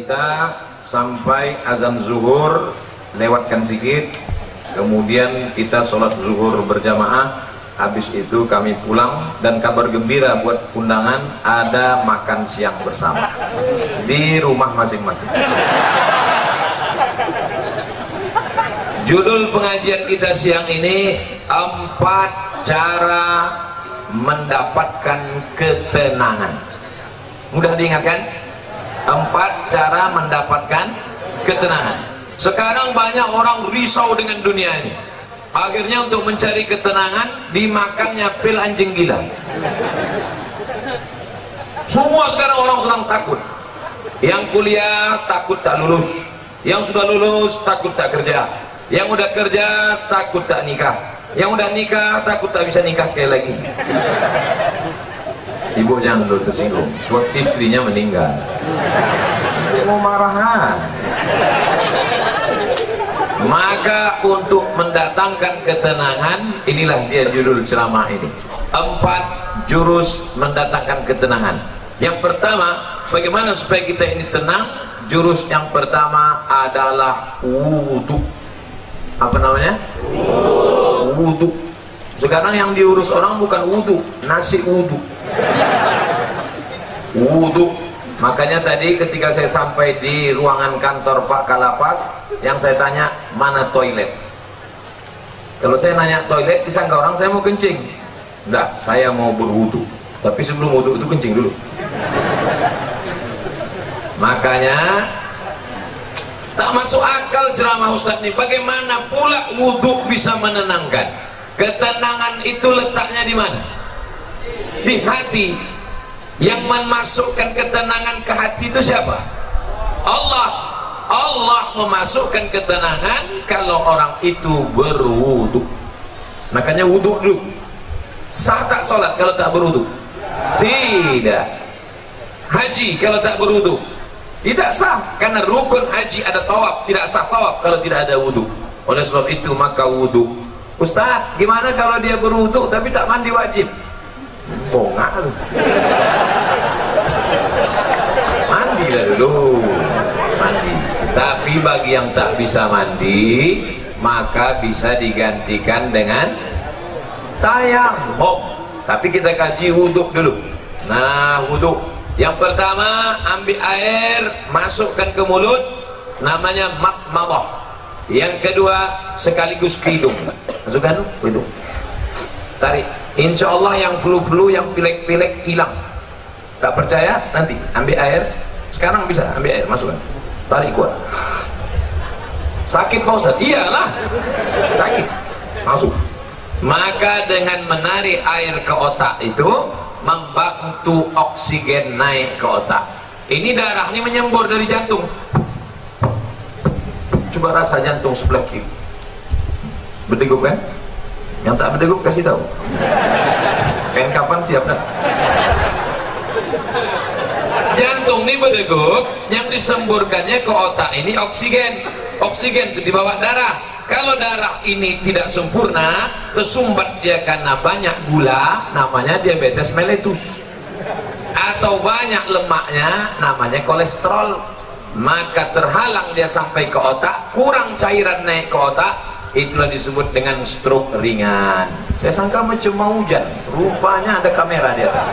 Kita sampai azan zuhur, lewatkan sedikit, kemudian kita sholat zuhur berjamaah. Habis itu kami pulang, dan kabar gembira buat undangan, ada makan siang bersama di rumah masing-masing. Judul pengajian kita siang ini 4 cara mendapatkan ketenangan. Mudah diingatkan? 4 cara mendapatkan ketenangan. Sekarang banyak orang risau dengan dunia ini. Akhirnya untuk mencari ketenangan dimakannya pil anjing gila. Semua sekarang orang sedang takut. Yang kuliah takut tak lulus, yang sudah lulus takut tak kerja, yang udah kerja takut tak nikah, yang udah nikah takut tak bisa nikah sekali lagi. Ibu jangan dulu tersinggung, sebab istrinya meninggal. Dia mau marahan. Maka untuk mendatangkan ketenangan, inilah dia judul ceramah ini. 4 jurus mendatangkan ketenangan. Yang pertama, bagaimana supaya kita ini tenang? Jurus yang pertama adalah wudhu. Apa namanya? Wudhu. Sekarang yang diurus orang bukan wudhu, nasi wudhu. Wudhu. Makanya tadi ketika saya sampai di ruangan kantor Pak Kalapas, yang saya tanya, mana toilet? Kalau saya nanya toilet, disangka orang saya mau kencing. Enggak, saya mau berwudu. Tapi sebelum wudu itu kencing dulu. Makanya tak masuk akal ceramah Ustadz ini. Bagaimana pula wudu bisa menenangkan? Ketenangan itu letaknya di mana? Di hati. Yang memasukkan ketenangan ke hati itu siapa? Allah. Allah memasukkan ketenangan kalau orang itu berwudu. Makanya wudu dulu. Sah tak sholat kalau tak berwudu? Tidak. Haji kalau tak berwudu? Tidak sah, karena rukun haji ada tawaf. Tidak sah tawaf kalau tidak ada wudu. Oleh sebab itu maka wudu. Ustaz, gimana kalau dia berwudu tapi tak mandi wajib? Bongak lu. Mandi lah dulu. Mandi. Tapi bagi yang tak bisa mandi, maka bisa digantikan dengan tayammum. Tapi kita kaji wudhu dulu. Nah, wudhu yang pertama, ambil air, masukkan ke mulut, namanya madmadah. Yang kedua, sekaligus ke hidung. Masukkan ke hidung, tarik. Insya Allah yang flu-flu, yang pilek-pilek hilang. Tak percaya? Nanti ambil air. Sekarang bisa ambil air, masukkan, tarik kuat. Sakit Pak Ustaz? Iyalah, sakit. Masuk. Maka dengan menarik air ke otak itu membantu oksigen naik ke otak. Ini darah ini menyembur dari jantung. Coba rasa jantung sebelah kiri. Berdegup kan? Yang tak berdegup kasih tahu. Kain kapan siap dah. Jantung ini berdegup, yang disemburkannya ke otak ini oksigen. Oksigen itu dibawa darah. Kalau darah ini tidak sempurna, tersumbat dia karena banyak gula, namanya diabetes mellitus. Atau banyak lemaknya, namanya kolesterol. Maka terhalang dia sampai ke otak, kurang cairan naik ke otak, itulah disebut dengan stroke ringan. Saya sangka macam mau hujan, rupanya ada kamera di atas.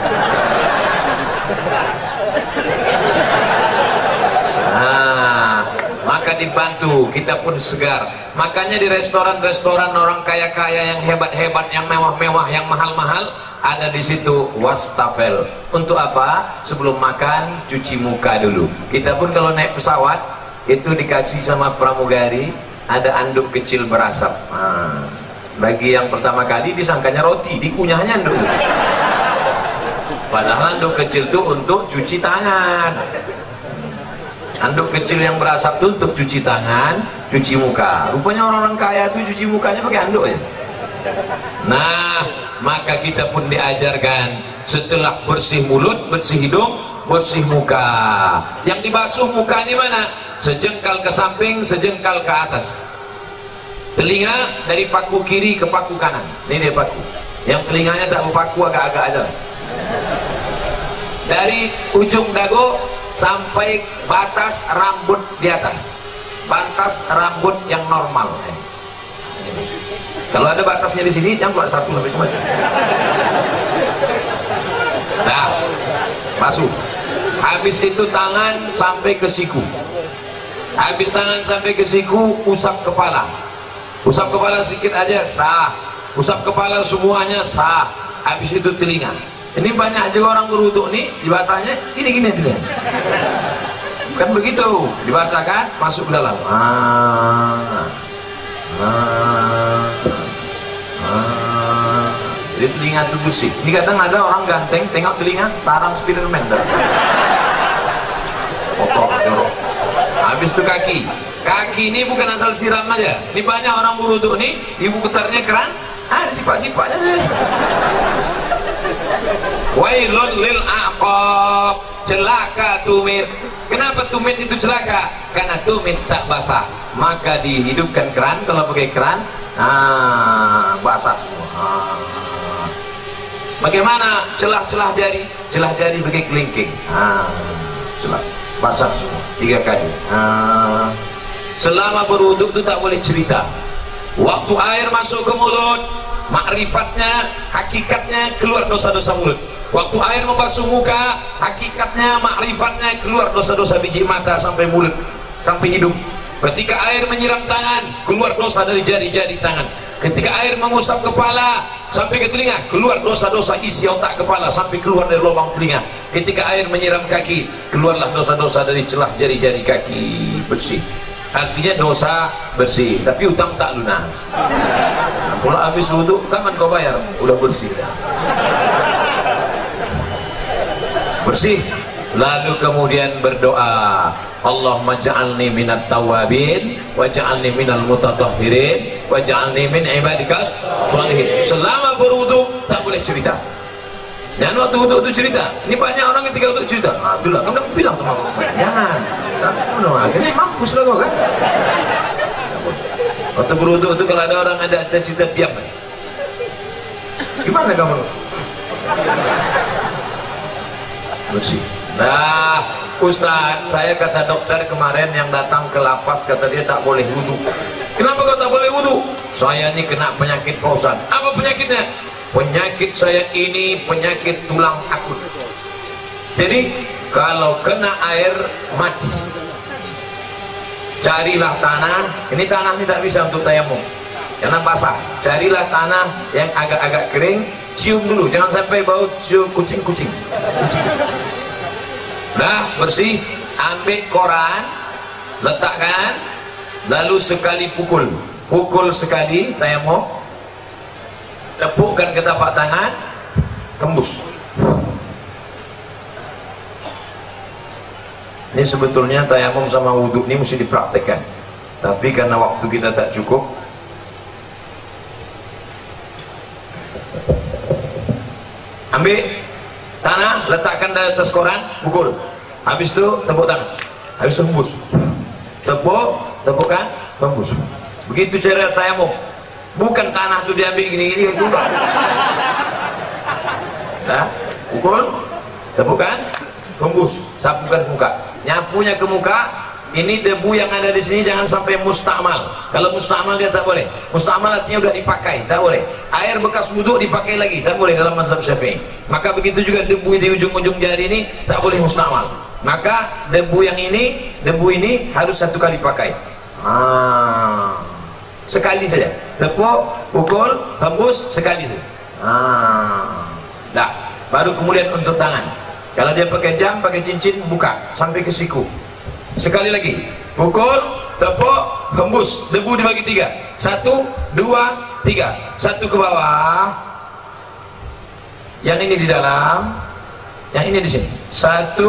Maka dibantu, kita pun segar. Makanya di restoran-restoran orang kaya-kaya yang hebat-hebat, yang mewah-mewah, yang mahal-mahal, ada di situ wastafel. Untuk apa? Sebelum makan cuci muka dulu. Kita pun kalau naik pesawat itu dikasih sama pramugari, ada anduk kecil berasap. Bagi yang pertama kali disangkanya roti, dikunyahnya anduk. Padahal anduk kecil itu untuk cuci tangan. Anduk kecil yang berasap itu untuk cuci tangan, cuci muka. Rupanya orang-orang kaya itu cuci mukanya pakai anduk ya. Nah, maka kita pun diajarkan setelah bersih mulut, bersih hidung, bersih muka. Yang dibasuh muka ini mana? Sejengkal ke samping, sejengkal ke atas. Telinga dari paku kiri ke paku kanan. Ini dia paku. Yang telinganya tak berpaku, agak-agak aja. Dari ujung dagu sampai batas rambut di atas, batas rambut yang normal. Kalau ada batasnya di sini, jangan keluar satu sampai kemana. Nah, basuh. Habis itu tangan sampai ke siku. Habis tangan sampai ke siku, usap kepala. Usap kepala sedikit aja sah. Usap kepala semuanya sah. Habis itu telinga. Ini banyak juga orang berwudu nih, dibasahnya gini-gini telinga. Bukan begitu, dibasahkan masuk ke dalam. Jadi telinga itu bersih. Ini kadang ada orang ganteng tengok telinga sarang Spiderman. Kotor, jorok. Habis itu kaki. Kaki ini bukan asal siram aja. Ini banyak orang berwudu nih, ibu putarnya keran, disipak-sipaknya aja. Wailun lil aqab, celaka tumit. Kenapa tumit itu celaka? Karena tumit tak basah. Maka dihidupkan keran. Kalau pakai keran, basah semua. Bagaimana celah-celah jari? Celah jari pakai kelingking. Celah basah semua 3 kali. Selama berwuduk itu tak boleh cerita. Waktu air masuk ke mulut, makrifatnya, hakikatnya keluar dosa-dosa mulut. Waktu air membasuh muka, hakikatnya, makrifatnya keluar dosa-dosa biji mata sampai mulut, sampai hidung. Ketika air menyiram tangan, keluar dosa dari jari-jari tangan. Ketika air mengusap kepala sampai ke telinga, keluar dosa-dosa isi otak kepala sampai keluar dari lubang telinga. Ketika air menyiram kaki, keluarlah dosa-dosa dari celah jari-jari kaki, bersih. Artinya dosa bersih, tapi utang tak lunas. Kalau habis wudu, kapan kau bayar? Udah bersih dah. Bersih. Lalu kemudian berdoa, Allahumma ja'alni minat tawabin wa ja'alni minal mutatahhirin wa ja'alni min ibadikas sholihin. Selama berwudu tak boleh cerita. Dan waktu wudu itu cerita. Ini banyak orang ketika wudu cerita. Itulah kamu udah bilang sama aku. Jangan. Ini mampus lah kau kan. Waktu berwudu itu kalau ada orang ada cerita diam. Gimana kamu? Bersih. Nah, Ustaz, saya kata dokter kemarin yang datang ke lapas, kata dia tak boleh wudu. Kenapa kau tak boleh wudu? Saya ini kena penyakit Pak Ustaz. Apa penyakitnya? Penyakit saya ini penyakit tulang akut. Jadi kalau kena air mati, carilah tanah. Ini tanah ini tak bisa untuk tayamum, karena basah. Carilah tanah yang agak-agak kering, cium dulu, jangan sampai bau cium kucing-kucing. Dah bersih, ambil koran, letakkan, lalu sekali pukul sekali tayamum, tepukkan ke tapak tangan, kembus. Ini sebetulnya tayamum sama wudhu ini mesti dipraktekkan, tapi karena waktu kita tak cukup, ambil tanah, letakkan di atas koran, pukul. Habis itu tepuk tangan, habis itu hembus. Tepukkan, hembus. Begitu cara tayamum. Bukan tanah itu diambil gini-gini juga. Nah, pukul, tepukkan, hembus, sapukan muka. Nyapunya ke muka. Ini debu yang ada di sini jangan sampai mustakmal. Kalau mustakmal dia tak boleh. Mustakmal artinya udah dipakai, tak boleh. Air bekas wudhu dipakai lagi, tak boleh dalam mazhab Syafi'i. Maka begitu juga debu di ujung-ujung jari ini tak boleh mustakmal. Maka debu ini harus 1 kali pakai. Sekali saja. Tepuk, pukul, hembus, sekali saja. Nah, baru kemudian untuk tangan. Kalau dia pakai jam, pakai cincin, buka sampai ke siku. Sekali lagi, pukul, tepuk, hembus, debu dibagi 3. 1, 2, 3. 1 ke bawah, yang ini di dalam, yang ini di sini. 1,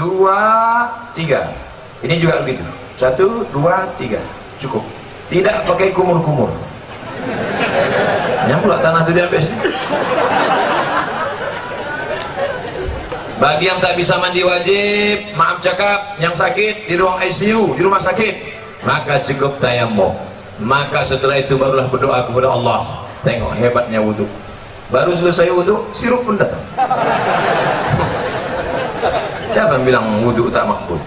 2, 3. Ini juga begitu. 1, 2, 3. Cukup. Tidak pakai kumur-kumur. Yang pula tanah itu diambil sini. Bagi yang tak bisa mandi wajib, maaf cakap, yang sakit di ruang ICU, di rumah sakit, maka cukup tayamum. Maka setelah itu barulah berdoa kepada Allah. Tengok hebatnya wudhu. Baru selesai wudhu, sirup pun datang. Siapa yang bilang wudhu tak makbul?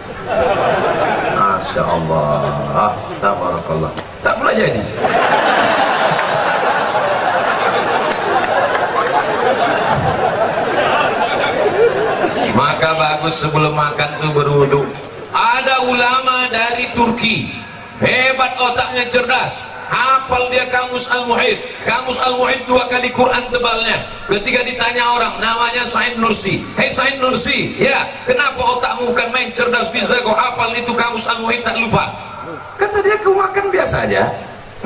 Masya Allah, tabarakallah. Tak pula jadi. Maka bagus sebelum makan tuh berwudhu. Ada ulama dari Turki, hebat otaknya, cerdas, hafal dia Kamus Al-Muhit. Kamus Al-Muhit 2 kali Quran tebalnya. Ketika ditanya orang, namanya Said Nursi, "Hei Said Nursi, ya kenapa otakmu bukan main cerdas, bisa kau hafal itu Kamus Al-Muhit tak lupa?" Kata dia, "Kau makan biasa aja,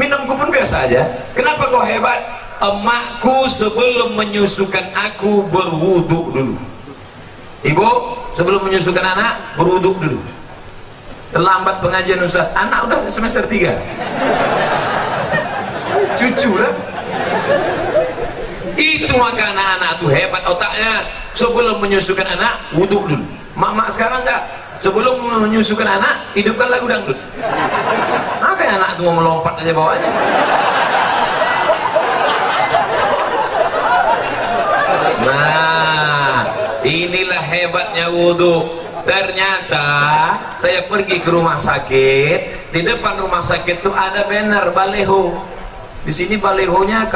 minumku pun biasa aja, kenapa kau hebat?" "Emakku sebelum menyusukan aku berwudhu dulu." Ibu sebelum menyusukan anak berwudhu dulu. Terlambat pengajian Ustaz, anak udah semester 3. Cucu lah. Itu maka anak-anak tuh hebat otaknya. Sebelum menyusukan anak wudhu dulu. Mak-mak sekarang enggak, sebelum menyusukan anak hidupkan lagu dangdut. Makanya anak tuh mau melompat aja bawahnya. Nah, inilah hebatnya wudhu. Ternyata saya pergi ke rumah sakit, di depan rumah sakit tuh ada banner baleho. Di sini balehonya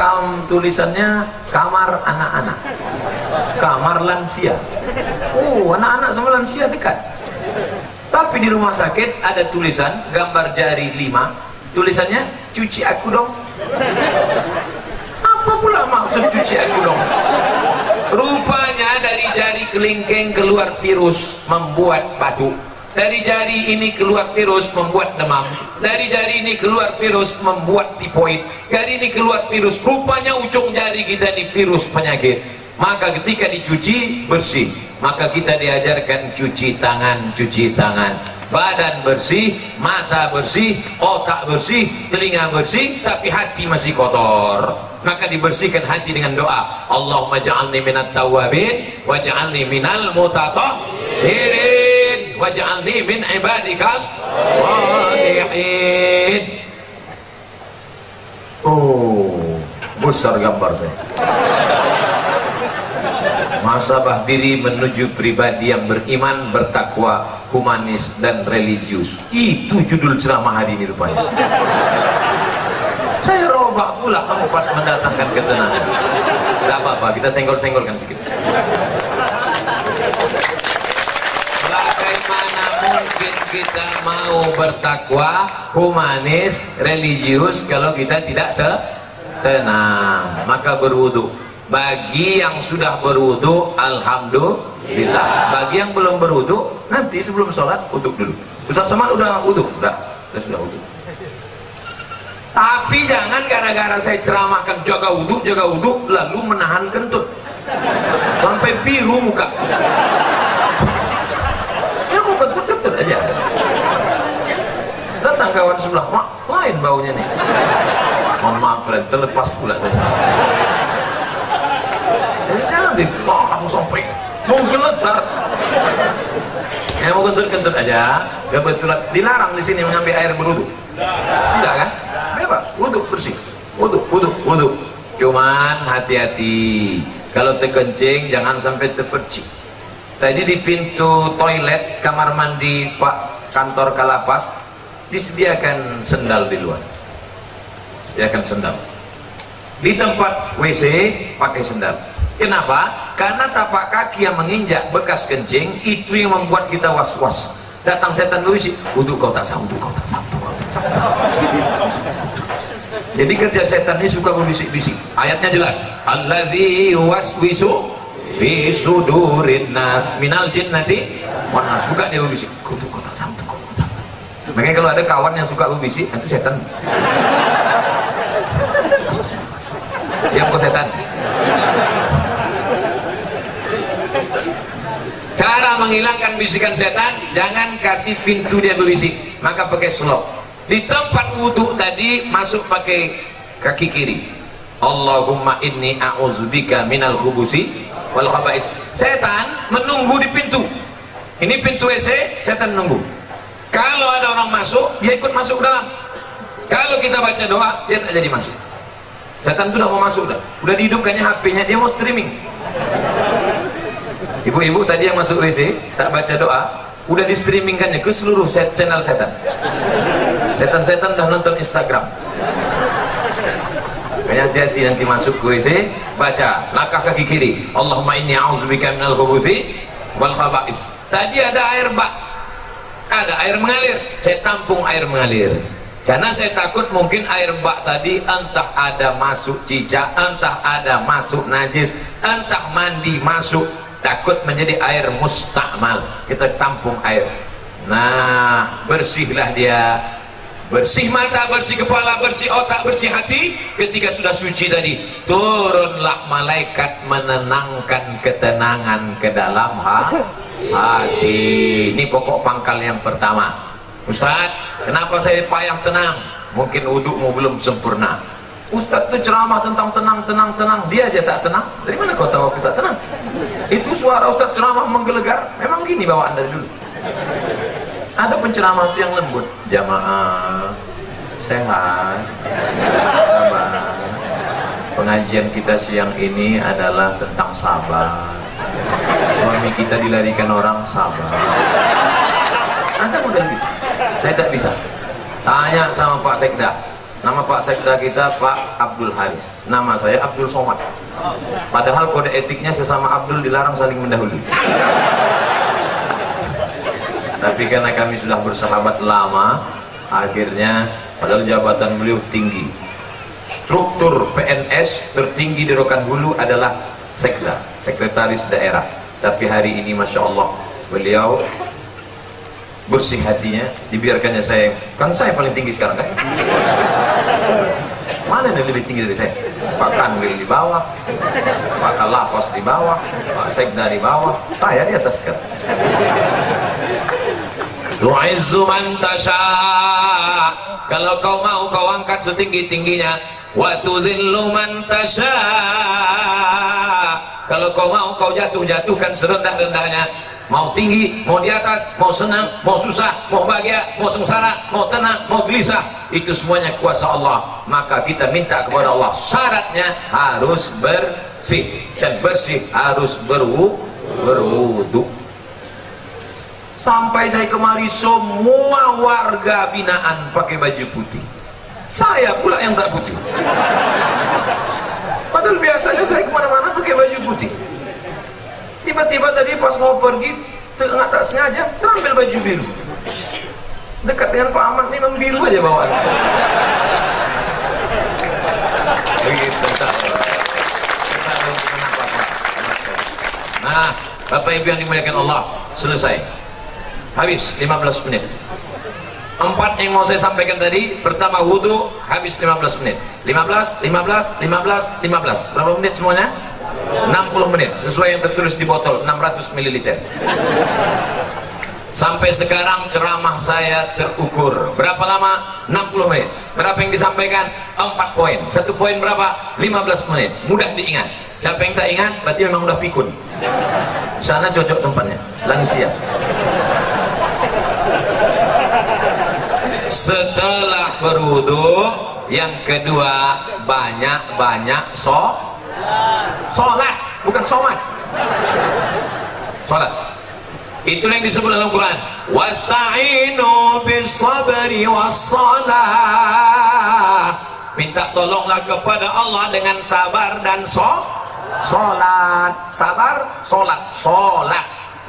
tulisannya kamar anak-anak, kamar lansia. Oh, anak-anak sama lansia dekat. Tapi di rumah sakit ada tulisan gambar jari 5, tulisannya cuci aku dong. Apa pula maksud cuci aku dong? Rupanya dari jari kelingking keluar virus membuat batuk. Dari jari ini keluar virus membuat demam. Dari jari ini keluar virus membuat tifoid. Dari ini keluar virus. Rupanya ujung jari kita ini virus penyakit. Maka ketika dicuci bersih. Maka kita diajarkan cuci tangan, cuci tangan. Badan bersih, mata bersih, otak bersih, telinga bersih, tapi hati masih kotor. Maka dibersihkan hati dengan doa. Allahumma ja'alni minat tawabin waj'alni minal mutatahhirin waj'alni min ibadikas shalihin. Oh, besar gambar saya. Muhasabah diri menuju pribadi yang beriman, bertakwa, humanis dan religius. Itu judul ceramah hari ini rupanya. Saya robah pula tempat mendatangkan ketenangan. Tidak apa-apa, kita senggol-senggolkan sedikit. Bagaimana mungkin kita mau bertakwa, humanis, religius kalau kita tidak tenang? Maka berwudu. Bagi yang sudah berwudu, alhamdulillah. Bagi yang belum berwudu, nanti sebelum sholat wudu dulu. Ustaz Samad udah wudu? Udah, saya sudah wudu. Tapi jangan gara-gara saya ceramahkan jaga wudu lalu menahan kentut sampai biru muka. Ya mau kentut aja. Datang kawan sebelah, "Mak, lain baunya nih." Mohon maaf, Fred, terlepas pula tadi. Jangan ditahan sampai mau geletar. Ya mau kentut aja. Kebetulan dilarang di sini mengambil air berwudu. Tidak kan? Bebas, wudu bersih. Wudu. Cuman hati-hati. Kalau terkencing jangan sampai terpercik. Tadi di pintu toilet kamar mandi Pak kantor Kalapas disediakan sendal di luar. Sediakan sendal. Di tempat WC pakai sendal. Kenapa? Karena tapak kaki yang menginjak bekas kencing itu yang membuat kita was-was. Datang setan berbisik, wudu kau tak sah, wudu kau tak sah. Jadi kerja setan ini suka berbisik-bisik. Ayatnya jelas, allazi waswisu fi sudurin nas minal jinnati wan nas. Suka dia berbisik, wudu kau tak sah, wudu kau tak sah. Makanya kalau ada kawan yang suka berbisik, itu setan. Diam kau setan. Cara menghilangkan bisikan setan, jangan kasih pintu dia berbisik, maka pakai slop. Di tempat wudhu tadi masuk pakai kaki kiri. Allahumma inni a'udzubika minal khubusi wal khaba'is. Setan menunggu di pintu. Ini pintu WC, setan nunggu. Kalau ada orang masuk, dia ikut masuk ke dalam. Kalau kita baca doa, dia tak jadi masuk. Setan itu udah mau masuk, udah dihidupkannya HP-nya, dia mau streaming. Ibu-ibu tadi yang masuk WC tak baca doa, udah di streamingkannya ke seluruh channel setan. Setan-setan udah nonton Instagram. Hati-hati nanti masuk ke WC, baca langkah kaki kiri, Allahumma inni a'udzubika minal khubuthi wal khaba'is. Tadi ada air bak, ada air mengalir, saya tampung air mengalir karena saya takut mungkin air bak tadi entah ada masuk cicak, entah ada masuk najis, entah mandi masuk, takut menjadi air mustakmal. Kita tampung air, nah bersihlah dia, bersih mata, bersih kepala, bersih otak, bersih hati. Ketika sudah suci tadi, turunlah malaikat menenangkan ketenangan ke dalam hati. Ini pokok pangkal yang pertama. Ustaz, kenapa saya payah tenang? Mungkin wudukmu belum sempurna. Ustaz itu ceramah tentang tenang, dia aja tak tenang. Dari mana kau tahu aku tak tenang? Itu suara Ustaz ceramah menggelegar. Memang gini bawaan dari dulu. Ada penceramah itu yang lembut, jamaah sehat, sabar. Pengajian kita siang ini adalah tentang sabar. Suami kita dilarikan orang, sabar. Ada model gitu. Saya tak bisa. Tanya sama Pak Sekda. Nama Pak Sekda kita Pak Abdul Haris. Nama saya Abdul Somad. Padahal kode etiknya sesama Abdul dilarang saling mendahului. Tapi karena kami sudah bersahabat lama, akhirnya padahal jabatan beliau tinggi. Struktur PNS tertinggi di Rokan Hulu adalah Sekda, sekretaris daerah. Tapi hari ini Masya Allah, beliau bersih hatinya, dibiarkannya saya. Kan saya paling tinggi sekarang kan? Mana yang lebih tinggi dari saya? Pak Kanwil di bawah, Pak Kalapas di bawah, Pak Sekda di bawah, saya di atas kan. Tu'izzu man tasha. Kalau kau mau kau angkat setinggi-tingginya. Wa tudhillu man tasha. Kalau kau mau kau jatuhkan serendah-rendahnya. Mau tinggi, mau di atas, mau senang, mau susah, mau bahagia, mau sengsara, mau tenang, mau gelisah, itu semuanya kuasa Allah. Maka kita minta kepada Allah, syaratnya harus bersih, dan bersih harus berwudu. Sampai saya kemari semua warga binaan pakai baju putih, saya pula yang tak putih. Padahal biasanya saya kemana-mana pakai baju putih. Tiba-tiba tadi pas mau pergi, tak sengaja terambil baju biru. Dekat dengan Pak Ahmad ini memang biru aja bawaan. Begitu. Nah, Bapak Ibu yang dimuliakan Allah, selesai. Habis 15 menit. 4 yang mau saya sampaikan tadi. Pertama wudhu, habis 15 menit. 15. Berapa menit semuanya? 60 menit. Sesuai yang tertulis di botol, 600 ml. Sampai sekarang ceramah saya terukur. Berapa lama? 60 menit. Berapa yang disampaikan? 4 poin. 1 poin berapa? 15 menit. Mudah diingat. Siapa yang tak ingat, berarti memang udah pikun. Sana cocok tempatnya, lansia. Setelah berwudu, yang kedua banyak-banyak sholat, bukan sholat. Sholat. Itu yang disebut dalam Quran. Wasta'inu bis-sabri was-shalah. Minta tolonglah kepada Allah dengan sabar dan sholat. Sabar, sholat.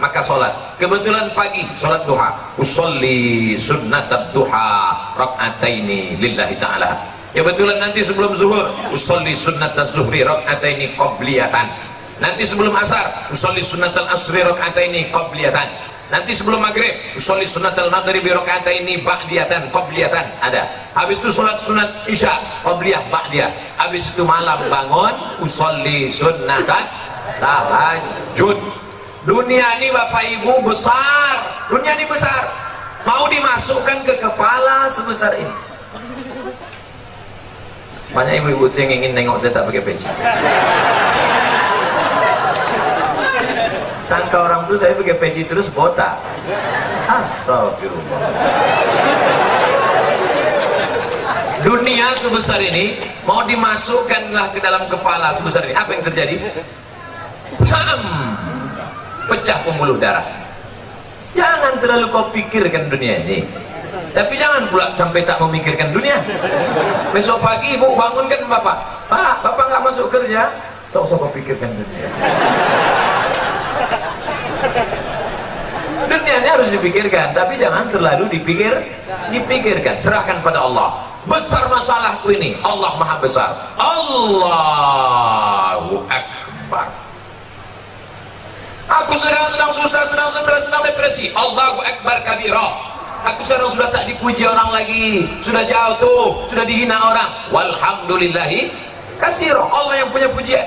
Maka sholat. Kebetulan pagi sholat duha. Usolli sunnatat duha rak'ataini lillahi ta'ala. Kebetulan nanti sebelum zuhur usolli sunnatat zuhri rak'ataini qabliyatan. Nanti sebelum asar usolli sunnatal asri rak'ataini qabliyatan. Nanti sebelum maghrib usolli sunnatal maghribi rak'ataini ba'diyatan qabliyatan. Ada. Habis itu sholat sunat isya qabliyah ba'diyah. Habis itu malam bangun usolli sunnatat tahajud. Dunia ini Bapak Ibu besar, dunia ini besar, mau dimasukkan ke kepala sebesar ini. Banyak ibu-ibu yang ingin nengok saya tak pakai peci. Sangka orang tuh saya pakai peci terus botak. Astagfirullah. Dunia sebesar ini mau dimasukkanlah ke dalam kepala sebesar ini. Apa yang terjadi? pecah pembuluh darah. Jangan terlalu kau pikirkan dunia ini, tapi jangan pula sampai tak memikirkan dunia. Besok pagi ibu bangunkan bapak, Pak, bapak nggak masuk kerja, tak usah kau pikirkan dunia. Dunia ini harus dipikirkan, tapi jangan terlalu dipikirkan. Serahkan pada Allah. Besar masalahku ini, Allah maha besar. Allahu Akbar. Aku sedang susah, sedang stres, sedang depresi. Allahu Akbar kabira. Aku sekarang sudah tak dipuji orang lagi, sudah jauh tuh, sudah dihina orang. Walhamdulillahi katsira. Allah yang punya pujian.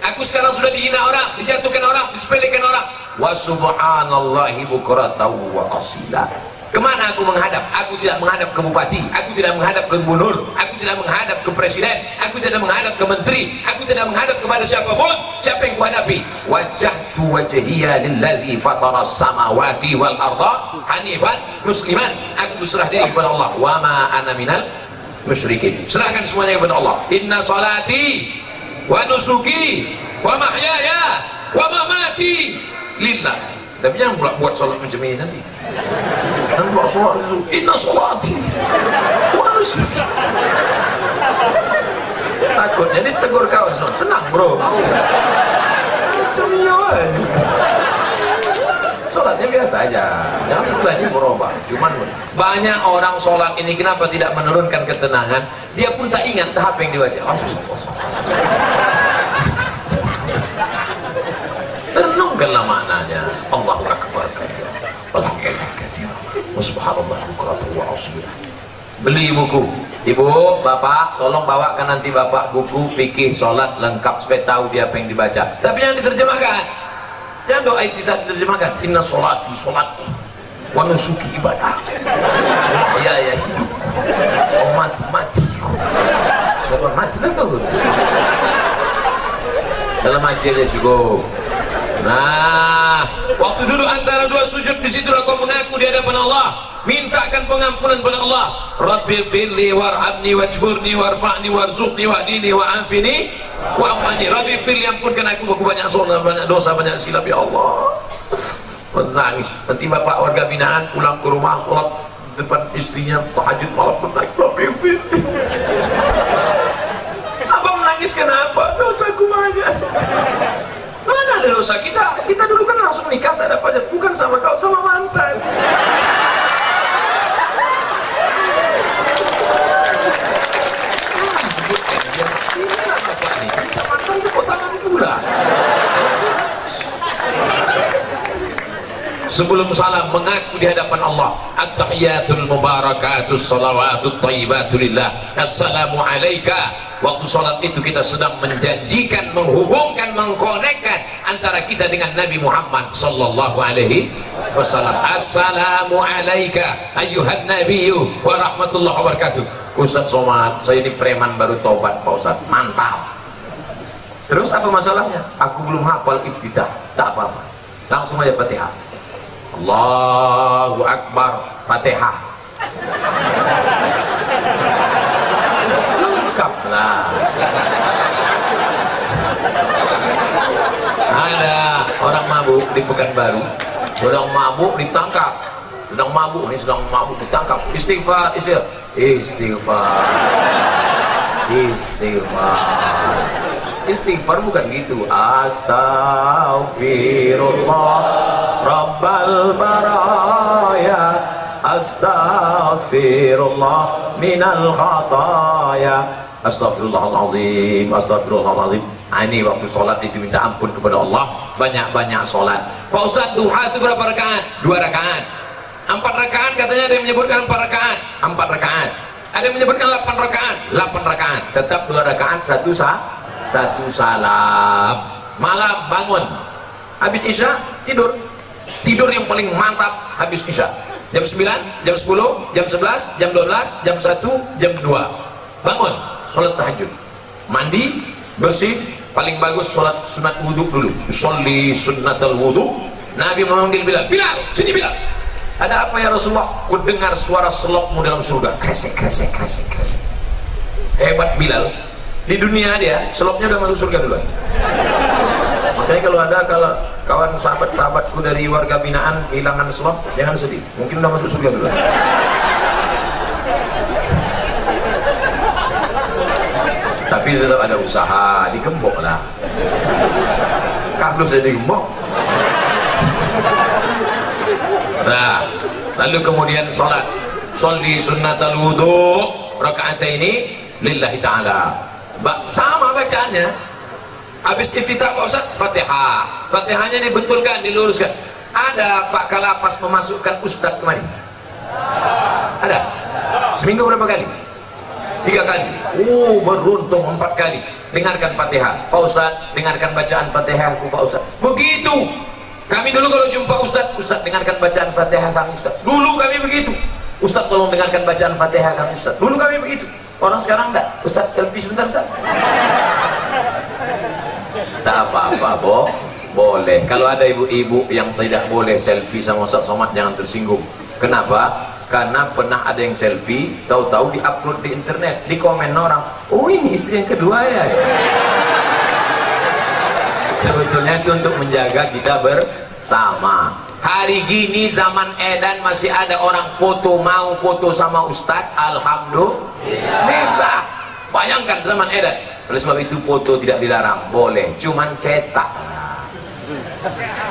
Aku sekarang sudah dihina orang, dijatuhkan orang, disepelekan orang. Wa subhanallahi bukratan wa asila. Kemana aku menghadap? Aku tidak menghadap ke bupati, aku tidak menghadap ke gubernur, aku tidak menghadap ke presiden, aku tidak menghadap ke menteri, aku tidak menghadap kepada siapapun. Siapa yang kuhadapi? Wajjahtu wajhiya lillazi fatara samawati wal arda hanifan musliman. Aku berserah diri kepada Allah. Wa ma ana minal musyrikin. Serahkan semuanya kepada Allah. Inna salati wa nusuki wa mahyaya wa mamati lillah. Tapi jangan pula buat solat macam ini nanti. Dan buat solat itu, inna salati wa nusuki. Takut jadi tegur kawan solat. Tenang bro. Macam ni awal. Solatnya biasa aja. Jangan setelah ini berubah. Cuman banyak orang solat ini kenapa tidak menurunkan ketenangan? Dia pun tak ingat tahap yang dibaca. Renungkanlah maknanya. Allahu Akbar kabira. Alhamdulillah katsira. Subhanallah bukratan wa asila. Beli buku. Ibu, bapak, tolong bawakan nanti bapak buku fikih salat lengkap supaya tahu dia apa yang dibaca. Tapi yang diterjemahkan. Jangan doa iftitah diterjemahkan. Inna sholati sholatku, wa nusuki ibadah, wa mahyaya hidupku, wa mati matiku. Dalam mati lah kau. Dalam mati aja cukup. Nah, waktu duduk antara dua sujud, disitulah kau mengaku di hadapan Allah, mintakan pengampunan pada Allah. Rabbi firli warhamni wajburni warfa'ni warzuqni wahdini wa'afini wa'afani. Rabbi firli, ampunkan aku banyak salah, banyak dosa, banyak silap ya Allah. Menangis. Nanti bapak warga binaan pulang ke rumah, sholat depan istrinya, tahajud malam menangis. Rabbi firli. Abang menangis kenapa? Dosaku banyak. Mana ada dosa kita? Kita dulu kan langsung nikah, tak ada pajak. Bukan sama kau, sama mantan. Sebutkan dia. Ini apa ini? Kan mantan itu kotangan pula. Sebelum salam mengaku di hadapan Allah, at-tahiyatul mubarakatus salawatut thayyibatu lillah, assalamu alayka. Waktu sholat itu kita sedang menjanjikan, menghubungkan, mengkonekkan antara kita dengan Nabi Muhammad sallallahu alaihi wasallam. Assalamu alayka ayyuhan nabiyyu wa rahmatullahi wa barakatuh. Ustaz Somad, saya ini preman baru tobat Pak Ustaz. Mantap. Terus apa masalahnya? Aku belum hafal iftitah. Tak apa-apa, langsung aja Fatihah. Allahu Akbar, Fatihah. Lengkap lah. Ada orang mabuk di Pekanbaru, sedang mabuk ditangkap. Sedang mabuk, ini sedang mabuk ditangkap. Istighfar, istighfar, istighfar, istighfar. Istighfar bukan gitu. Astaghfirullah Rabbal baraya, astaghfirullah minal khataya, astaghfirullahaladzim, astaghfirullahaladzim. Ini waktu sholat itu minta ampun kepada Allah, banyak-banyak sholat. Pak Ustaz, duha itu berapa rakaat? 2 rakaat. 4 rakaat katanya, ada yang menyebutkan 4 rakaat. 4 rakaat. Ada yang menyebutkan 8 rakaat. 8 rakaat. Tetap 2 rakaat, satu salam. Malam bangun, habis isya tidur. Tidur yang paling mantap habis isya. Jam 9, jam 10, jam 11, jam 12, jam 1, jam 2. Bangun, sholat tahajud. Mandi, bersih, paling bagus sholat sunat wudhu dulu. Sholli sunnatal wudhu. Nabi memanggil Bilal, Bilal, sini Bilal. Ada apa ya Rasulullah? Ku dengar suara selokmu dalam surga. Kresek, kresek, kresek, kresek. Hebat Bilal. Di dunia dia, selopnya udah masuk surga duluan. Makanya kalau kawan sahabat-sahabatku dari warga binaan kehilangan slot, jangan sedih, mungkin udah masuk surga dulu. Tapi tetap ada usaha, digembok lah. Kardus jadi digembok. Nah, lalu kemudian sholat, sholli sunnatal wudu rakaataini lillahi ta'ala. Sama bacaannya. Habis iftitah Pak Ustaz, Fatihah. Fatihahnya dibetulkan, diluruskan. Ada Pak Kalapas memasukkan Ustaz kemari? Ada? Seminggu berapa kali? 3 kali. Beruntung 4 kali. Dengarkan Fatihah. Pak Ustaz, dengarkan bacaan Fatihah Pak Ustaz. Begitu. Kami dulu kalau jumpa Ustaz, Ustaz dengarkan bacaan Fatihah kami Ustaz. Dulu kami begitu. Ustaz tolong dengarkan bacaan Fatihah kami Ustaz. Dulu kami begitu. Orang sekarang enggak. Ustaz selfie sebentar Ustaz. Tak apa-apa, boleh. Kalau ada ibu-ibu yang tidak boleh selfie sama Ustaz Somad, jangan tersinggung. Kenapa? Karena pernah ada yang selfie, tahu-tahu di-upload di internet, di komen orang, oh ini istri yang kedua ya. Sebetulnya itu untuk menjaga kita bersama. Hari gini zaman edan masih ada orang mau foto sama Ustadz, alhamdulillah. Bayangkan zaman edan. Oleh sebab itu foto tidak dilarang, boleh, cuman cetak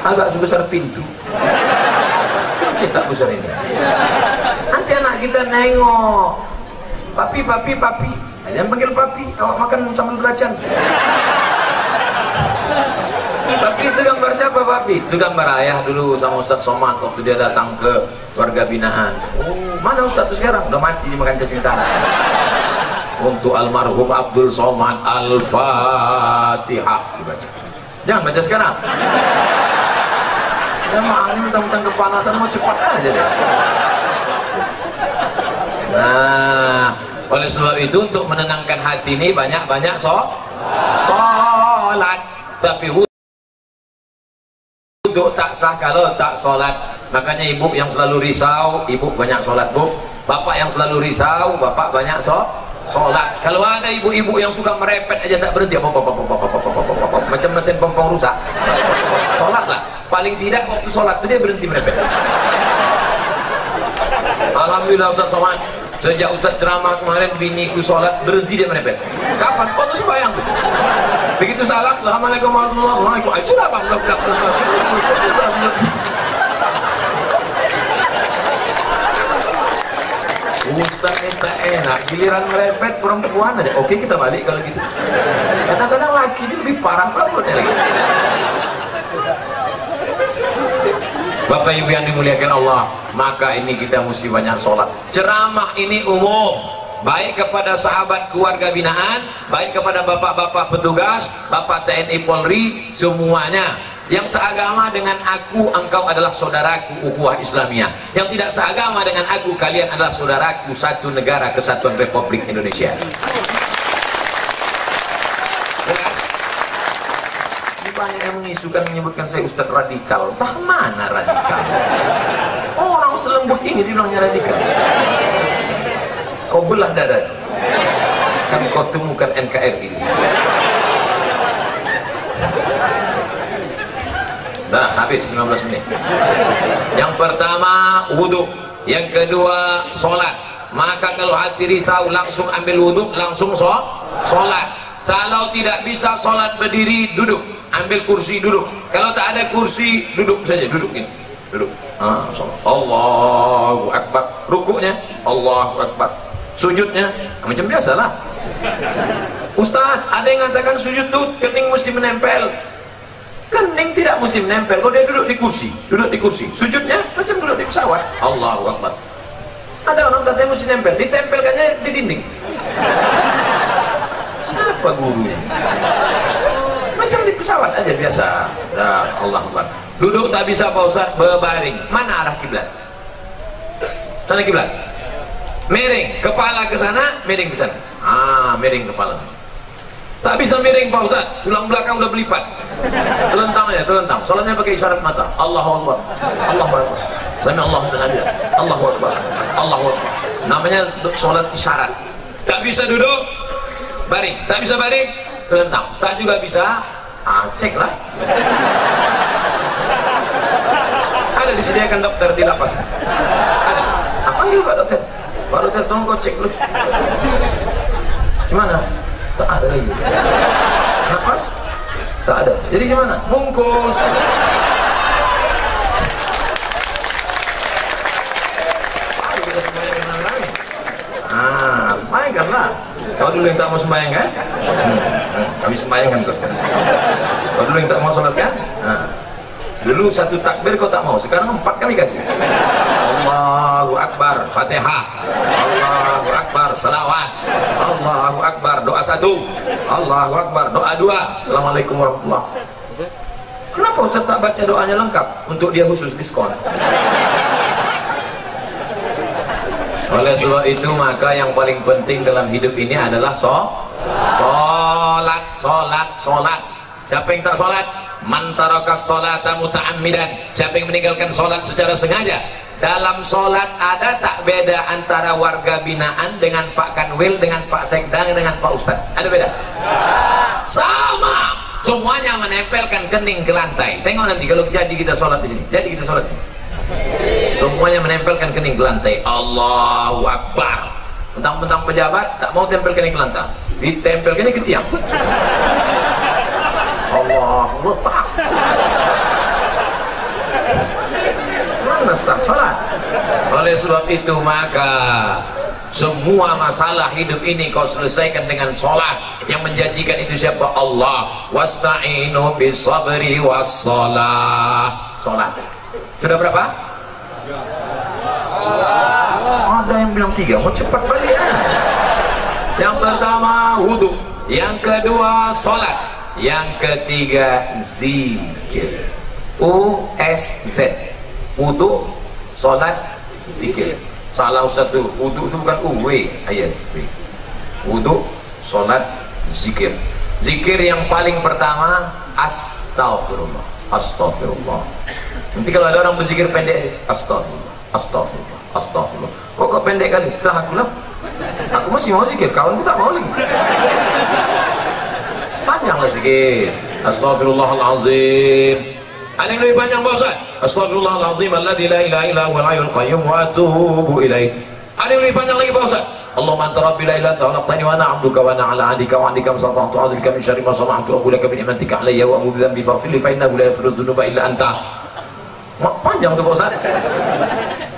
agak sebesar pintu. Cetak besar ini. Nanti anak kita nengok, papi. Jangan panggil papi, awak makan sambil belacan. Tapi itu gambar siapa papi? Itu gambar ayah dulu sama Ustadz Somad waktu dia datang ke warga binaan. Mana Ustadz itu sekarang? Udah mati dimakan cacing tanah. Untuk almarhum Abdul Somad, Al-Fatihah dibaca. Jangan baca sekarang. Ya ini mentang-mentang kepanasan mau cepat aja deh. Nah, oleh sebab itu untuk menenangkan hati ini banyak-banyak sholat. Tapi wudhu tak sah kalau tak sholat. Makanya ibu yang selalu risau, ibu banyak sholat bu. Bapak yang selalu risau, bapak banyak sholat. Kalau ada ibu-ibu yang suka merepet aja tak berhenti, macam mesin pompong rusak, sholat lah. Paling tidak waktu sholat itu dia berhenti merepet. Alhamdulillah Ustaz Somad, sejak Ustaz ceramah kemarin biniku sholat berhenti dia merepet. Kapan? Waktu sembahyang tuh. Begitu salam, assalamualaikum warahmatullahi wabarakatuh. Itu lah bang. Ustaz minta enak, giliran merepet perempuan aja. Oke kita balik kalau gitu. Kadang-kadang laki ini lebih parah banget lagi. Bapak Ibu yang dimuliakan Allah, maka ini kita mesti banyak sholat. Ceramah ini umum, baik kepada sahabat keluarga binaan, baik kepada bapak-bapak petugas, bapak TNI Polri, semuanya. Yang seagama dengan aku, engkau adalah saudaraku, ukhuwah Islamiyah. Yang tidak seagama dengan aku, kalian adalah saudaraku, satu negara kesatuan Republik Indonesia. Banyak yang mengisukan, menyebutkan saya Ustadz radikal. Entah mana radikal. Orang selembut ini dibilangnya radikal. Kau belah dada, kan kau temukan NKRI. Nah, habis 15 menit. Yang pertama wudhu, yang kedua sholat. Maka kalau hati risau langsung ambil wudhu, langsung sholat. Kalau tidak bisa sholat berdiri, duduk, ambil kursi duduk. Kalau tak ada kursi, duduk saja, duduk ini, duduk. Allahu Akbar. Rukuknya Allahu Akbar. Sujudnya macam biasalah. Ustaz, ada yang mengatakan sujud tuh kening mesti menempel. Kening tidak mesti menempel. Kalau dia duduk di kursi, sujudnya macam duduk di pesawat. Allahu Akbar. Ada orang katanya mesti nempel, ditempelkannya di dinding. Siapa gurunya? Macam di pesawat aja biasa. Ya, Allah Akbar. Duduk tak bisa Pak Ustaz, berbaring. Mana arah kiblat? Sana kiblat. Miring, kepala ke sana, miring ke sana. Miring kepala sana. Tak bisa miring Pak Ustaz, tulang belakang udah berlipat. Telentang aja, telentang. Soalnya pakai isyarat mata. Allahu Akbar. Allahu Akbar. Sami Allahu liman hamidah. Allahu Akbar. Allahu Akbar. Namanya sholat isyarat. Tak bisa duduk, baring. Tak bisa baring, telentang. Tak juga bisa Cek lah. Ada disediakan dokter di lapas. Ada. Panggil Pak Dokter. Pak Dokter, tolong kau cek dulu. Gimana? Tak ada lagi. Napas? Tak ada. Jadi gimana? Bungkus. Ayo kita sembahyang lagi. Sembahyangkanlah. Kau dulu yang tak mau sembahyang kan? Kami sembahyangkan kau sekarang. Kau dulu yang tak mau sholat kan? Dulu satu takbir kau tak mau, sekarang 4 kali kasih. Allahu Akbar, Fatihah. Allahu Akbar, salawat. Allahu Akbar, doa 1. Allahu Akbar, doa 2. Assalamualaikum warahmatullahi. Kenapa Ustaz tak baca doanya lengkap? Untuk dia khusus diskon. Oleh sebab itu maka yang paling penting dalam hidup ini adalah sholat. Siapa yang tak sholat? Man taraka sholata muta'ammidan. Siapa yang meninggalkan sholat secara sengaja? Dalam sholat ada tak beda antara warga binaan dengan Pak Kanwil, dengan Pak Sekda, dengan Pak Ustadz? Ada beda? Sama. Semuanya menempelkan kening ke lantai. Tengok nanti kalau jadi kita sholat di sini. Jadi kita sholat. Semuanya menempelkan kening ke lantai. Allahu Akbar. Mentang-mentang pejabat tak mau tempel kening ke lantai. Ditempel kening ke tiang. Allahu Akbar. Mana sah salat? Oleh sebab itu maka semua masalah hidup ini kau selesaikan dengan sholat. Yang menjanjikan itu siapa? Allah. Wasta'inu bisabri wassalah. Sholat. Sudah berapa? Ada yang bilang 3. Mau cepat balik ya? Yang pertama wudhu, yang kedua sholat, yang ketiga zikir. USZ. Wudhu, sholat, zikir. Salah Ustaz tuh, wudhu itu bukan UW ayat. Wudhu, sholat, zikir. Zikir yang paling pertama astaghfirullah. Astaghfirullah. Nanti kalau ada orang berzikir pendek, astaghfirullah, astaghfirullah, astaghfirullah. Kok pendek kali? Setelah aku lah, aku masih mau zikir, kawanku tak mau lagi. Panjanglah zikir. Astaghfirullahalazim. Ada yang lebih panjang Pak Ustaz? Astaghfirullahalazim alladzi la ilaha illa huwal hayyul qayyum wa atubu ilaih. Ada yang lebih panjang lagi Pak Ustaz? Allahumma anta rabbi la ilaha illa anta khalaqtani wa ana 'abduka wa ana 'ala 'ahdika wa 'adika masata'tu a'udzubika min syarri ma sana'tu wa laka bi ni'matika 'alayya wa a'udzu bi faghfir li fa innahu la yaghfiru dzunuba illa anta. Panjang tuh Pak Ustaz.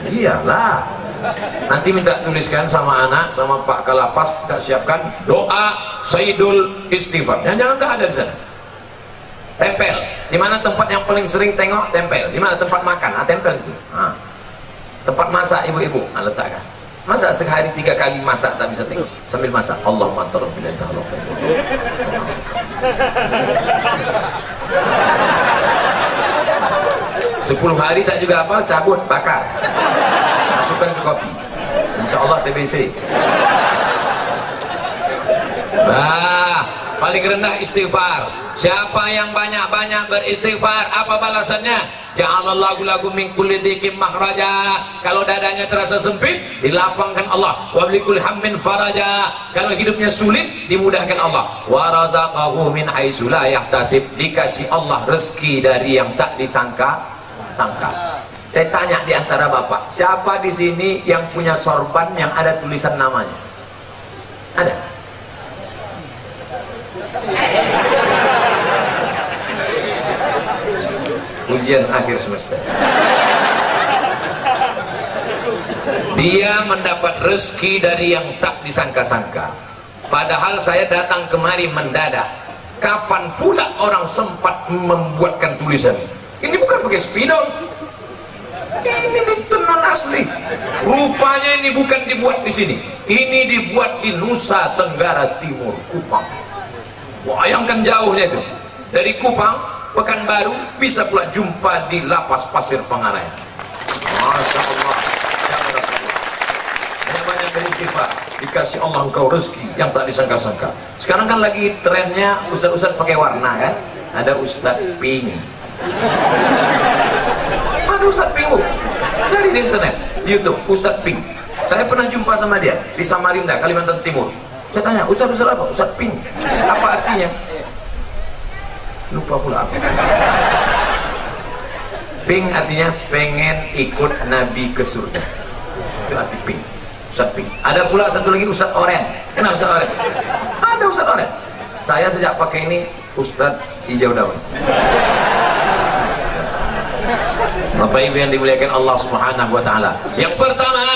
Iyalah. Nanti minta tuliskan sama anak, sama Pak Kalapas, kita siapkan doa Sayyidul Istighfar. Jangan dah ada di sana. Tempel. Di mana tempat yang paling sering tengok? Tempel. Di mana tempat makan? Tempel situ. Tempat masak ibu-ibu, letakkan. Masa sehari 3 kali masak tak bisa tengok sambil masak. Allahumma anta rabbil alamin. 10 hari tak juga apa, cabut, bakar, masukkan ke kopi, insyaallah TBC. Paling rendah istighfar. Siapa yang banyak-banyak beristighfar, apa balasannya? Ja'alallahu lakum min kulli dhiqin makhraja. Kalau dadanya terasa sempit, dilapangkan Allah. Wa bikulli hammin faraja. Kalau hidupnya sulit, dimudahkan Allah. Wa razaqahu min haitsu la yahtasib. Dikasih Allah rezeki dari yang tak disangka-sangka. Saya tanya di antara bapak, siapa di sini yang punya sorban yang ada tulisan namanya? Ada? Ujian akhir semester. Dia mendapat rezeki dari yang tak disangka-sangka. Padahal saya datang kemari mendadak. Kapan pula orang sempat membuatkan tulisan? Ini bukan pakai spidol. Ini tenan asli. Rupanya ini bukan dibuat di sini. Ini dibuat di Nusa Tenggara Timur, Kupang. Bayangkan jauhnya itu. Dari Kupang, Pekanbaru, bisa pula jumpa di Lapas Pasir Pangarayan. Masya Allah. Banyak-banyak beristighfar, dikasih Allah engkau rezeki yang tak disangka-sangka. Sekarang kan lagi trennya ustaz-ustaz pakai warna kan? Ada Ustaz Pink. Ada Ustaz Pink. Cari di internet, di YouTube, Ustaz Pink. Saya pernah jumpa sama dia di Samarinda, Kalimantan Timur. Saya tanya, Ustaz apa? Ustaz Pink. Apa artinya? lupa pula aku. Ping artinya pengen ikut Nabi ke surga, itu arti ping. Ustaz Ping. Ada pula satu lagi Ustaz Oren. Kenal Ustaz Oren? Ada Ustaz Oren. Saya sejak pakai ini Ustaz hijau daun. Bapak Ibu yang dimuliakan Allah Subhanahu wa taala. Yang pertama,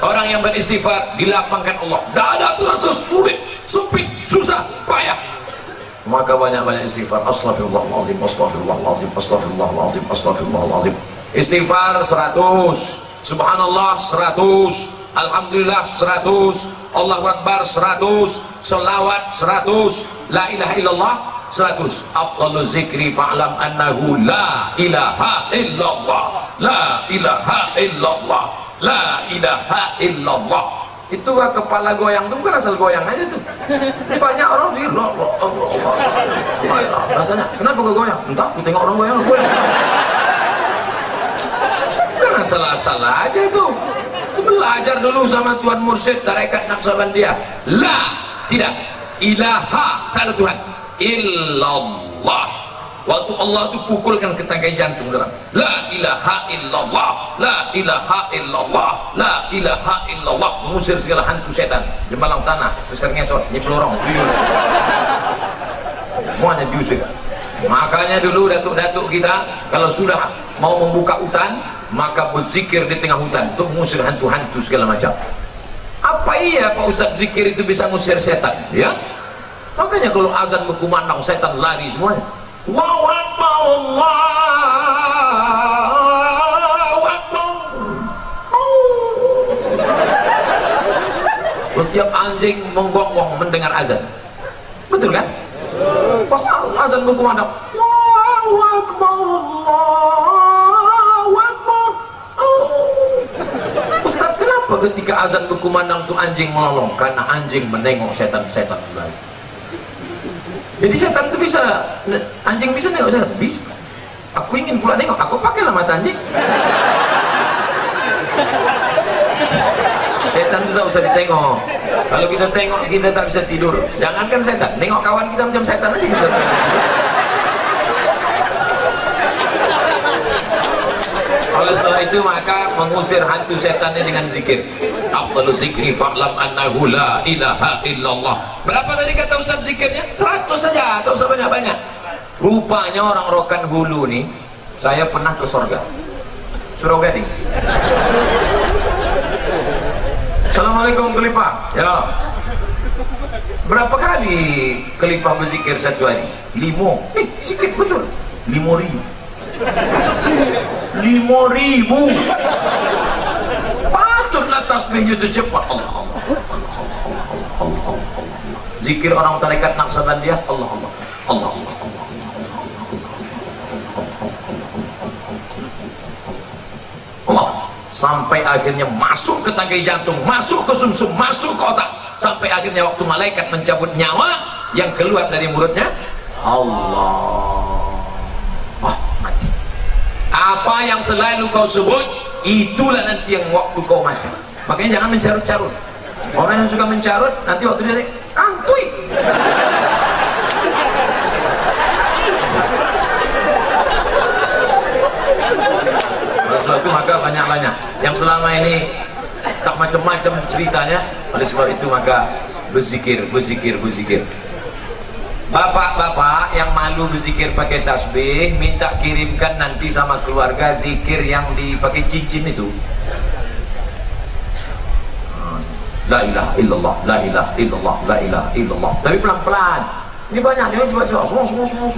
orang yang beristighfar dilapangkan Allah. Tidak ada terasa sulit, sempit, susah, payah. Maka banyak-banyak istighfar. Astaghfirullahaladzim, astaghfirullahaladzim, astaghfirullahaladzim, astaghfirullahaladzim. Istighfar 100, subhanallah 100, alhamdulillah 100, Allahu Akbar 100, selawat 100, la ilaha illallah 100. Afdalu zikri fa'lam annahu la ilaha illallah, la ilaha illallah, la ilaha illallah. Itu kepala goyang itu bukan asal goyang aja tuh. Banyak orang sih rasanya kenapa kok goyang? Entah, aku tengok orang goyang. Bukan asal-asal aja itu. Belajar dulu sama Tuan Mursyid Tarekat Naqsabandiyah. La, tidak, ilaha, tak ada Tuhan, illallah. Waktu Allah itu pukulkan ke tangkai jantung dalam la ilaha illallah, la ilaha illallah, la ilaha illallah, mengusir segala hantu setan di malam tanah, besar ngesot, nyepelorong, semuanya diusir. Makanya dulu datuk-datuk kita kalau sudah mau membuka hutan, maka berzikir di tengah hutan untuk mengusir hantu-hantu segala macam. Apa iya Pak Ustaz zikir itu bisa mengusir setan? Ya, makanya kalau azan berkumandang setan lari semuanya. Allahu Akbar, Allahu Akbar. Setiap anjing menggonggong mendengar azan. Betul kan? Pas azan berkumandang Allahu Akbar, Allahu Akbar. Ustaz, kenapa ketika azan berkumandang itu anjing melolong? Karena anjing menengok setan-setan lari. Jadi setan itu bisa, anjing bisa nengok setan? Bisa. Aku ingin pula nengok, aku pakailah mata anjing. Setan itu tak usah ditengok. Kalau kita tengok, kita tak bisa tidur. Jangankan setan, nengok kawan kita macam setan aja kita. Oleh sebab itu maka mengusir hantu setannya dengan zikir. Afdalu zikri fa'lam annahu la ilaha illallah. Berapa tadi kata Ustaz zikirnya? 100 saja, tak usah banyak-banyak. Rupanya orang Rokan Hulu nih, saya pernah ke sorga, Surau Gading. Assalamualaikum Kelipah. Ya. Berapa kali Kelipah berzikir satu hari? 5. Sikit betul. 5.000. 5.000. Patutlah tasbihnya itu cepat. Allah Allah Allah Allah Allah. Zikir orang tarekat Naqsabandiyah Allah Allah Allah Allah Allah. Allah sampai akhirnya masuk ke tangkai jantung, masuk ke sumsum, masuk ke otak, sampai akhirnya waktu malaikat mencabut nyawa, yang keluar dari mulutnya Allah. Apa yang selalu kau sebut, itulah nanti yang waktu kau mati. Makanya jangan mencarut-carut. Orang yang suka mencarut, nanti waktu dia kantui. Oleh sebab itu maka banyak-banyak yang selama ini tak macam-macam ceritanya. Oleh sebab itu maka berzikir, berzikir, berzikir. Bapak-bapak yang malu berzikir pakai tasbih, minta kirimkan nanti sama keluarga zikir yang dipakai cincin itu. La ilaha illallah, la ilaha illallah, la ilaha illallah. Tapi pelan-pelan. Ini banyak nih, coba semua 100. 200.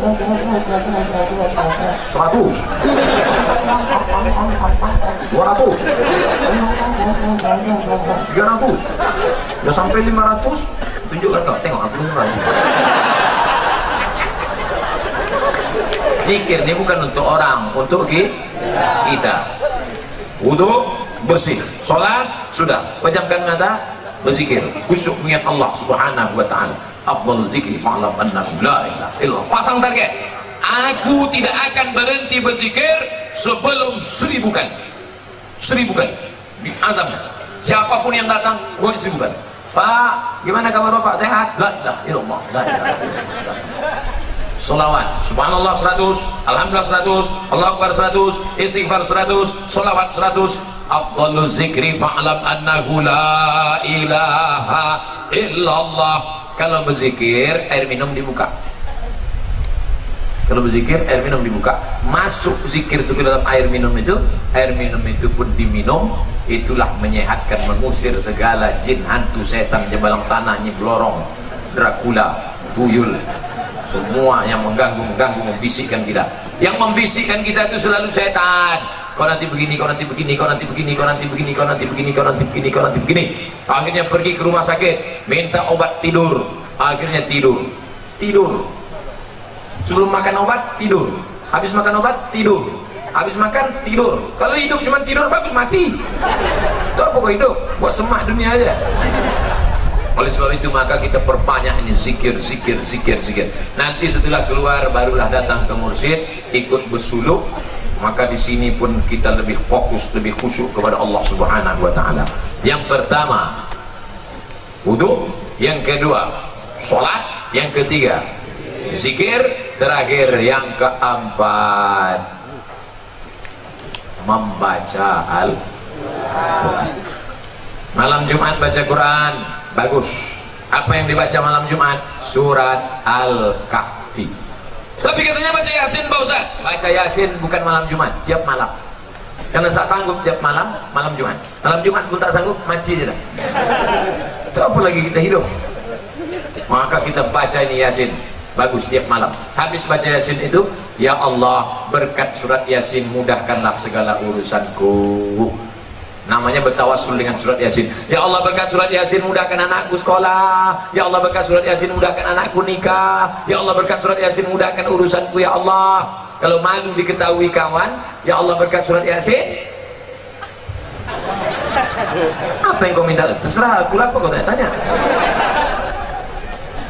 300. Udah sampai 500, tunjukkan kau, tengok aku dengar. Zikir ini bukan untuk orang, untuk kita. Wudu bersih, sholat sudah, pejamkan mata, berzikir, khusyuk mengingat Allah Subhanahu wa taala. Afdal zikri fa'lam annahu la ilaha illallah. Pasang target. Aku tidak akan berhenti berzikir sebelum 1000 kali. 1000 kali. Diazamkan. Siapapun yang datang, gua 1000 kali. Pak, gimana kabar Bapak? Sehat? La ilaha illallah, la ilaha illallah. Solawat, subhanallah 100, alhamdulillah 100, Allah Akbar 100, istighfar 100, solawat 100. Afdhalu zikri fa'lam annahu la ilaha illallah. Kalau berzikir, air minum dibuka. Kalau berzikir, air minum dibuka. Masuk zikir itu ke dalam air minum itu pun diminum. Itulah menyehatkan, mengusir segala jin, hantu, setan, jebalang tanah, nyiblorong, Dracula, tuyul, semua yang mengganggu, membisikkan kita. Yang membisikkan kita itu selalu setan. Kau nanti begini, kau nanti begini, kau nanti begini, kau nanti begini, kau nanti begini, kau nanti begini, kau nanti begini. Akhirnya pergi ke rumah sakit, minta obat tidur. Akhirnya tidur. Sebelum makan obat, tidur. Habis makan obat, tidur. Habis makan, tidur. Kalau hidup cuma tidur, bagus mati. Itu apa kau hidup? Buat semah dunia aja. Oleh sebab itu maka kita perbanyak ini zikir. Nanti setelah keluar barulah datang ke mursyid, ikut bersuluk. Maka di sini pun kita lebih fokus, lebih khusyuk kepada Allah Subhanahu wa taala. Yang pertama wudu, yang kedua salat, yang ketiga zikir, terakhir yang keempat membaca Al-Quran. Malam Jumat baca Quran. Bagus. Apa yang dibaca malam Jumat? Surat Al-Kahfi. Tapi katanya baca Yasin Pak Ustaz. Baca Yasin bukan malam Jumat, tiap malam. Karena tak sanggup tiap malam Jumat. Malam Jumat pun tak sanggup, mati je dah. Itu apa lagi kita hidup? Maka kita baca ini Yasin. Bagus tiap malam. Habis baca Yasin itu, ya Allah, berkat surat Yasin mudahkanlah segala urusanku. Namanya bertawassul dengan surat Yasin. Ya Allah, berkat surat Yasin mudahkan anakku sekolah. Ya Allah, berkat surat Yasin mudahkan anakku nikah. Ya Allah, berkat surat Yasin mudahkan urusanku ya Allah. Kalau malu diketahui kawan, ya Allah, berkat surat Yasin. Apa yang kau minta? Terserah aku lah, apa kau tanya.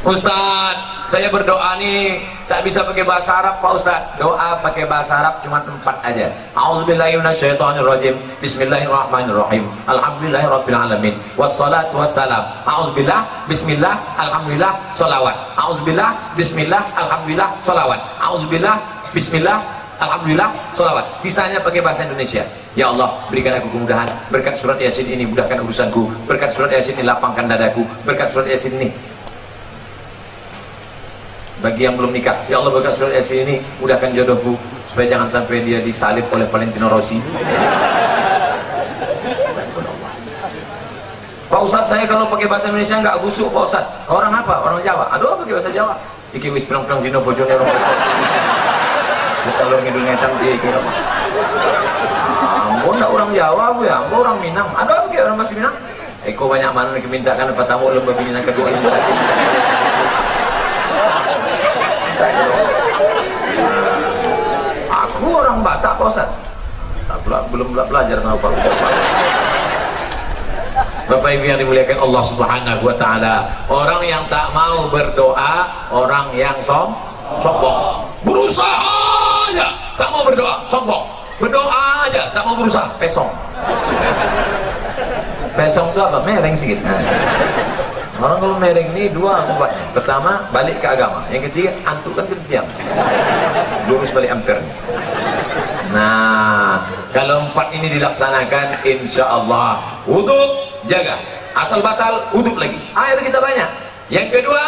Ustaz, saya berdoa nih tak bisa pakai bahasa Arab Pak Ustaz. Doa pakai bahasa Arab cuma 4 aja. A'udzubillahi minasyaitonirrajim. Bismillahirrahmanirrahim. Alhamdulillahirabbil alamin. Wassalatu wassalam. A'udzubillah, bismillah, alhamdulillah, shalawat. A'udzubillah, bismillah, alhamdulillah, shalawat. A'udzubillah, bismillah, alhamdulillah, shalawat. Sisanya pakai bahasa Indonesia. Ya Allah, berikan aku kemudahan. Berkat surat Yasin ini mudahkan urusanku. Berkat surat Yasin ini lapangkan dadaku. Berkat surat Yasin ini bagi yang belum nikah, ya Allah, berkat surat Yasin ini mudahkan jodohku supaya jangan sampai dia disalib oleh Valentino Rossi. Pak Ustaz, saya kalau pakai bahasa Indonesia nggak khusyuk Pak Ustaz. Orang apa? Orang Jawa. Aduh, pakai bahasa Jawa. Iki wis pirang-pirang dino bojone orang. Terus kalau ngidul ngetan dia iki apa? Ampun, orang Jawa bu ya, ampun orang Minang. Aduh, pakai orang bahasa Minang. Eko banyak mana dimintakan apa tamu lembah bini yang kedua ini. Aku orang Batak Pak Ustaz. Belum belajar sama Pak Ustaz. Bapak Ibu yang dimuliakan Allah Subhanahu wa taala, orang yang tak mau berdoa, orang yang sombong. Berusaha aja tak mau berdoa, sombong. Berdoa aja tak mau berusaha, pesong. Pesong itu apa? Mereng sedikit. Orang kalau mereng ini 2 akibat. Pertama, balik ke agama. Yang ketiga, antuk kan ketiam. Lurus balik ampere. Nah, kalau 4 ini dilaksanakan, insya Allah wudu jaga. Asal batal, wudu lagi. Air kita banyak. Yang kedua,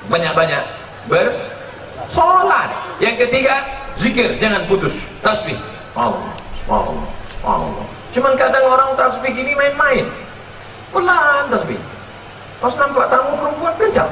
banyak-banyak bersolat. Yang ketiga, zikir, jangan putus. Tasbih. Allah. Cuman kadang orang tasbih ini main-main. Pelan tasbih. Pas nampak tamu perempuan kejam.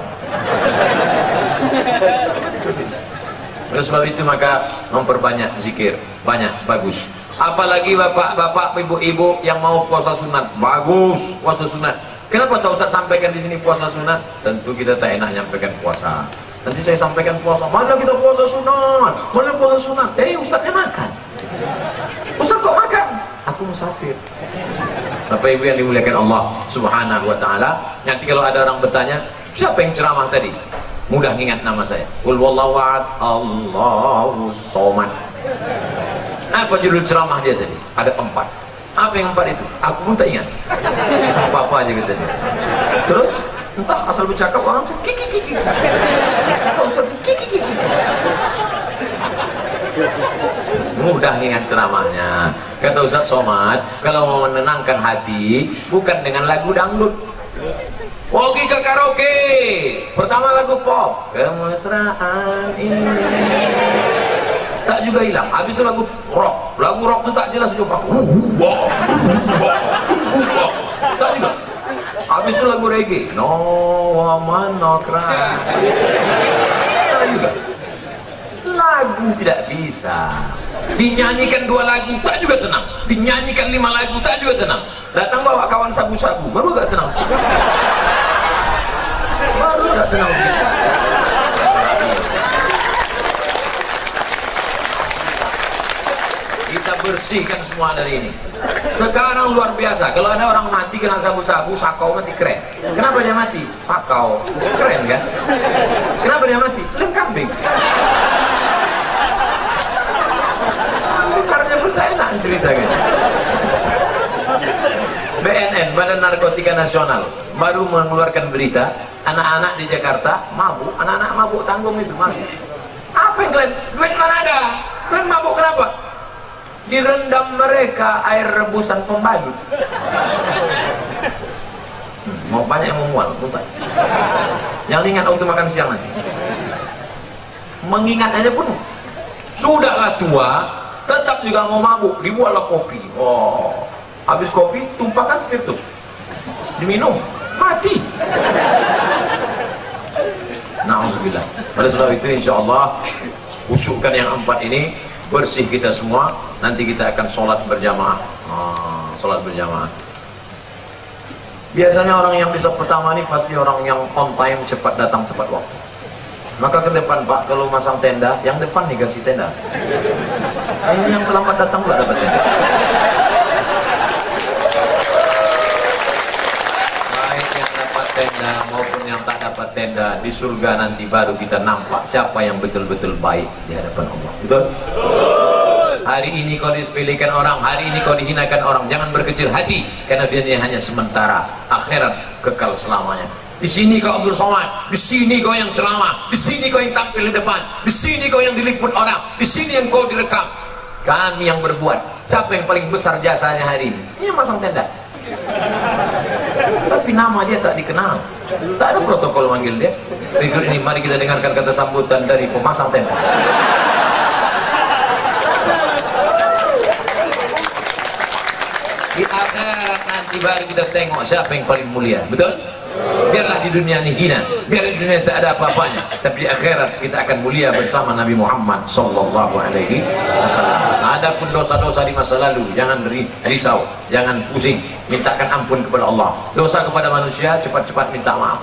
Oleh sebab itu maka memperbanyak zikir, banyak, bagus. Apalagi bapak-bapak, ibu-ibu yang mau puasa sunat, bagus puasa sunat. Kenapa tak Ustaz sampaikan di sini puasa sunat? Tentu kita tak enak nyampaikan puasa. Nanti saya sampaikan puasa, mana kita puasa sunat? Mana puasa sunat? Ustaznya makan. Ustaz kok makan? Aku musafir. Bapak Ibu yang dimuliakan Allah Subhanahu wa taala, nanti kalau ada orang bertanya, siapa yang ceramah tadi? Mudah ingat nama saya. Qul wallahu ahad, Allahus somad. Apa judul ceramah dia tadi? Ada 4. Apa yang 4 itu? Aku pun tak ingat. Apa-apa aja gitu. Terus Entah asal bercakap orang tuh kiki kiki. Kata Ustaz tuh kiki kiki. Mudah ingat ceramahnya. Kata Ustaz Somad, kalau mau menenangkan hati bukan dengan lagu dangdut. Pergi ke karaoke. Pertama lagu pop, kemesraan ini. Tak juga hilang. Habis itu lagu rock. Lagu rock itu tak jelas juga. Tak juga. Habis itu lagu reggae. No woman no cry. Tak juga. Lagu tidak bisa. Dinyanyikan 2 lagu tak juga tenang. Dinyanyikan 5 lagu tak juga tenang. Datang bawa kawan sabu-sabu baru gak tenang sedikit. Baru gak tenang sedikit. Kita bersihkan semua dari ini. Sekarang luar biasa. Kalau ada orang mati kena sabu-sabu, sakau masih keren. Kenapa dia mati? Sakau. Keren kan? Kenapa dia mati? Lem kambing. Karena pun tak enak cerita gitu. BNN, Badan Narkotika Nasional, baru mengeluarkan berita anak-anak di Jakarta mabuk. Anak-anak mabuk tanggung itu mabuk. Apa yang kalian? Duit mana ada? Kalian mabuk kenapa? Direndam mereka air rebusan pembalut. Mau banyak yang memual, bukan? Yang ingat waktu makan siang nanti. Mengingat aja pun sudahlah tua. Tetap juga mau mabuk, dibuatlah kopi. Oh, habis kopi tumpahkan spiritus, diminum, mati. Na'udzubillah. Pada sebab itu insya Allah khusyukkan yang 4 ini, bersih kita semua. Nanti kita akan sholat berjamaah. Sholat berjamaah. Biasanya orang yang bisa pertama ini pasti orang yang on time, cepat datang tepat waktu. Maka ke depan Pak, kalau masang tenda, yang depan nih kasih tenda. Ini yang terlambat datang pula dapat tenda. Baik yang dapat tenda maupun yang tak dapat tenda, di surga nanti baru kita nampak siapa yang betul-betul baik di hadapan Allah. Betul? Hari ini kau disepelekan orang, hari ini kau dihinakan orang, jangan berkecil hati, karena dia hanya sementara. Akhirat kekal selamanya. Di sini kau Abdul Somad, di sini kau yang ceramah, di sini kau yang tampil di depan, di sini kau yang diliput orang, di sini yang kau direkam. Kami yang berbuat. Siapa yang paling besar jasanya hari ini? Ini masang tenda. Tapi nama dia tak dikenal. Tak ada protokol manggil dia. Berikut ini mari kita dengarkan kata sambutan dari pemasang tenda. Di akhirat nanti baru kita tengok siapa yang paling mulia. Betul? Biarlah di dunia ini hina, biar di dunia tak ada apa-apanya, tapi di akhirat kita akan mulia bersama Nabi Muhammad sallallahu alaihi wasallam. Adapun dosa-dosa di masa lalu jangan risau, jangan pusing, mintakan ampun kepada Allah. Dosa kepada manusia cepat-cepat minta maaf.